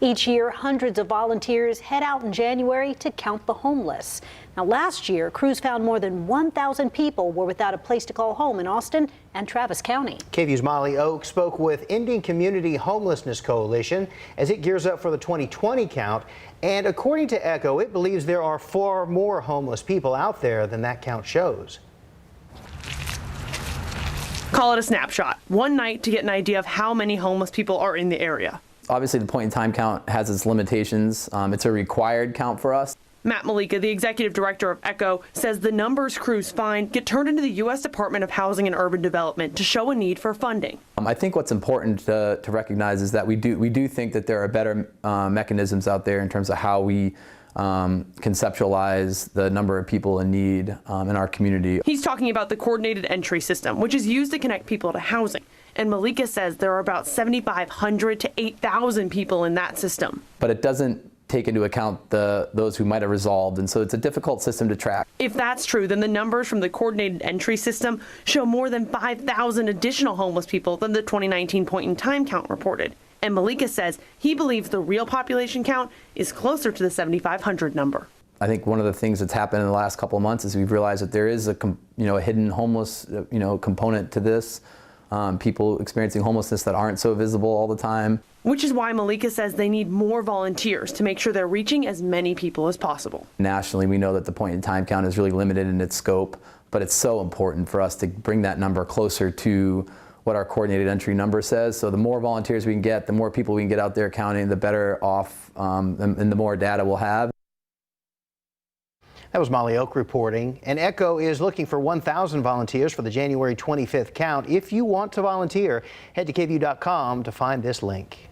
Each year, hundreds of volunteers head out in January to count the homeless. Now, last year, crews found more than 1,000 people were without a place to call home in Austin and Travis County. KVUE's Molly Oak spoke with Ending Community Homelessness Coalition as it gears up for the 2020 count. And according to ECHO, it believes there are far more homeless people out there than that count shows. Call it a snapshot, one night to get an idea of how many homeless people are in the area. Obviously, the point-in-time count has its limitations. It's a required count for us. Matt Malika, the executive director of ECHO, says the numbers crews find get turned into the U.S. Department of Housing and Urban Development to show a need for funding. I think what's important to recognize is that we do think that there are better mechanisms out there in terms of how we conceptualize the number of people in need in our community. He's talking about the coordinated entry system, which is used to connect people to housing. And Malika says there are about 7,500 to 8,000 people in that system. But it doesn't take into account those who might have resolved, and so it's a difficult system to track. If that's true, then the numbers from the coordinated entry system show more than 5,000 additional homeless people than the 2019 point-in-time count reported. And Malika says he believes the real population count is closer to the 7,500 number. I think one of the things that's happened in the last couple of months is we've realized that there is a hidden homeless component to this. People experiencing homelessness that aren't so visible all the time. Which is why Malika says they need more volunteers to make sure they're reaching as many people as possible. Nationally, we know that the point-in-time count is really limited in its scope, but it's so important for us to bring that number closer to what our coordinated entry number says. So the more volunteers we can get, the more people we can get out there counting, the better off and the more data we'll have. That was Molly Oak reporting. And ECHO is looking for 1,000 volunteers for the January 25th count. If you want to volunteer, head to KVUE.com to find this link.